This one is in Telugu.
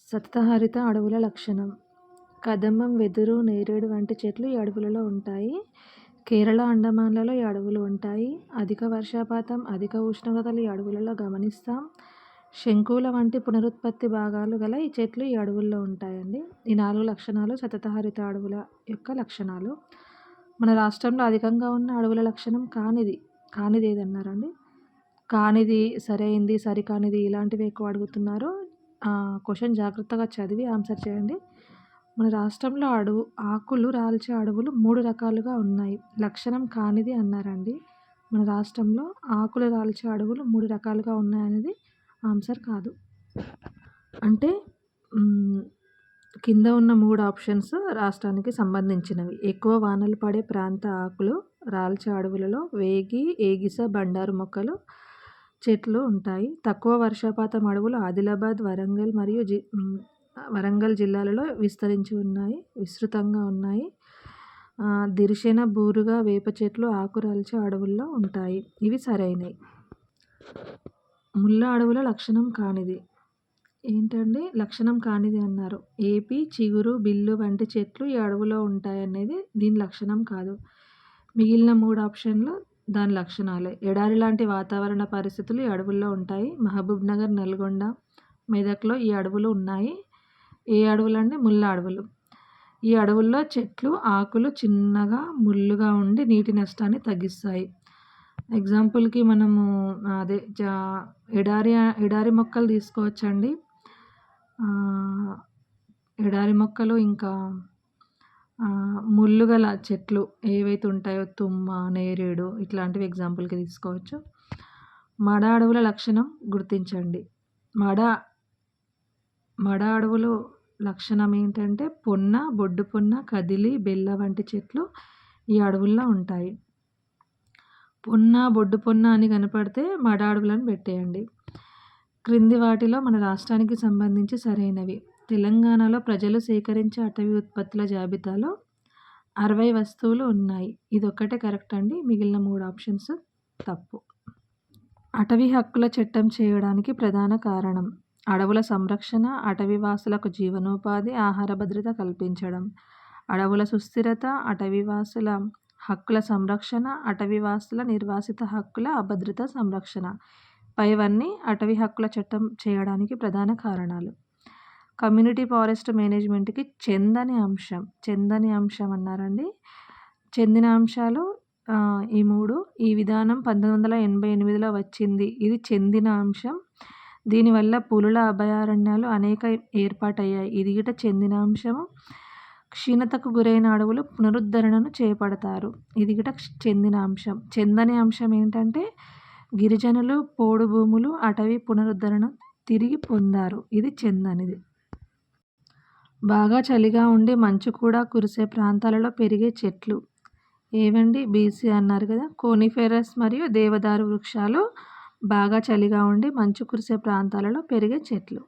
సతతహరిత అడవుల లక్షణం. కదంబం, వెదురు, నేరేడు వంటి చెట్లు ఈ అడవులలో ఉంటాయి. కేరళ, అండమాన్లలో ఈ అడవులు ఉంటాయి. అధిక వర్షపాతం, అధిక ఉష్ణోగ్రతలు ఈ అడవులలో గమనిస్తాం. శంకువుల వంటి పునరుత్పత్తి భాగాలు గల ఈ చెట్లు ఈ అడవుల్లో ఉంటాయండి. ఈ 4 లక్షణాలు సతతహరిత అడవుల యొక్క లక్షణాలు. మన రాష్ట్రంలో అధికంగా ఉన్న అడవుల లక్షణం కానిది ఏదన్నారండి? కానిది, సరైంది, సరికానిది ఇలాంటివి ఎక్కువ అడుగుతున్నారు. క్వశ్చన్ జాగ్రత్తగా చదివి ఆన్సర్ చేయండి. మన రాష్ట్రంలో ఆకులు రాల్చే అడవులు 3 రకాలుగా ఉన్నాయి. లక్షణం కానిది అన్నారండి. మన రాష్ట్రంలో ఆకులు రాల్చే అడవులు 3 రకాలుగా ఉన్నాయనేది ఆన్సర్ కాదు. అంటే కింద ఉన్న 3 ఆప్షన్స్ రాష్ట్రానికి సంబంధించినవి. ఎక్కువ వానలు పడే ప్రాంత ఆకులు రాల్చే అడవులలో వేగి, ఏగిస, బండారు మొక్కలు చెట్లు ఉంటాయి. తక్కువ వర్షపాతం అడవులు ఆదిలాబాద్, వరంగల్ జిల్లాలలో విస్తృతంగా ఉన్నాయి. దిరిశన, బూరుగ, వేప చెట్లు ఆకురాల్చే అడవుల్లో ఉంటాయి. ఇవి సరైనవి. ముళ్ళ అడవుల లక్షణం కానిది ఏంటండి? లక్షణం కానిది అన్నారు. ఏపి, చిగురు, బిల్లు వంటి చెట్లు ఈ అడవులో ఉంటాయనేది దీని లక్షణం కాదు. మిగిలిన 3 ఆప్షన్లు దాని లక్షణాలే. ఎడారి లాంటి వాతావరణ పరిస్థితులు ఈ అడవుల్లో ఉంటాయి. మహబూబ్నగర్, నల్గొండ, మెదక్లో ఈ అడవులు ఉన్నాయి. ఏ అడవులండి? ముళ్ళ అడవులు. ఈ అడవుల్లో చెట్లు ఆకులు చిన్నగా ముళ్ళుగా ఉండి నీటి నష్టాన్ని తగ్గిస్తాయి. ఎగ్జాంపుల్కి మనము ఎడారి మొక్కలు తీసుకోవచ్చండి. ఎడారి మొక్కలు ఇంకా ముళ్ళు గల చెట్లు ఏవైతే ఉంటాయో తుమ్మ, నేరేడు ఇట్లాంటివి ఎగ్జాంపుల్కి తీసుకోవచ్చు. మడ అడవుల లక్షణం గుర్తించండి. మడ అడవులు లక్షణం ఏంటంటే పొన్న, బొడ్డు పొన్న, కదిలి, బెల్ల వంటి చెట్లు ఈ అడవుల్లో ఉంటాయి. పొన్న, బొడ్డు పొన్న అని కనపడితే మడ అడవులను పెట్టేయండి. క్రింది వాటిలో మన రాష్ట్రానికి సంబంధించి సరైనవి. తెలంగాణలో ప్రజలు సేకరించే అటవీ ఉత్పత్తుల జాబితాలో 60 వస్తువులు ఉన్నాయి. ఇదొక్కటే కరెక్ట్ అండి. మిగిలిన 3 ఆప్షన్స్ తప్పు. అటవీ హక్కుల చట్టం చేయడానికి ప్రధాన కారణం అడవుల సంరక్షణ, అటవీవాసులకు జీవనోపాధి, ఆహార భద్రత కల్పించడం. అడవుల సుస్థిరత, అటవీవాసుల హక్కుల సంరక్షణ, అటవీవాసుల నిర్వాసిత హక్కుల అభద్రత సంరక్షణ. పైవన్నీ అటవీ హక్కుల చట్టం చేయడానికి ప్రధాన కారణాలు. కమ్యూనిటీ ఫారెస్ట్ మేనేజ్మెంట్కి చెందని అంశం అన్నారండి. చెందిన అంశాలు ఈ 3. ఈ విధానం 1988లో వచ్చింది. ఇది చెందిన అంశం. దీనివల్ల పులుల అభయారణ్యాలు అనేక ఏర్పాటయ్యాయి. ఇది గిట చెందిన అంశము. క్షీణతకు గురైన అడవులు పునరుద్ధరణను చేపడతారు. ఇది గిట చెందిన అంశం. చెందని అంశం ఏంటంటే గిరిజనులు పోడు భూములు అటవీ పునరుద్ధరణ తిరిగి పొందారు. ఇది చెందనిది. బాగా చలిగా ఉండి మంచు కూడా కురిసే ప్రాంతాలలో పెరిగే చెట్లు ఏవండి? బీసీ అన్నారు కదా. కోనిఫెరస్ మరియు దేవదారు వృక్షాలు బాగా చలిగా ఉండి మంచు కురిసే ప్రాంతాలలో పెరిగే చెట్లు.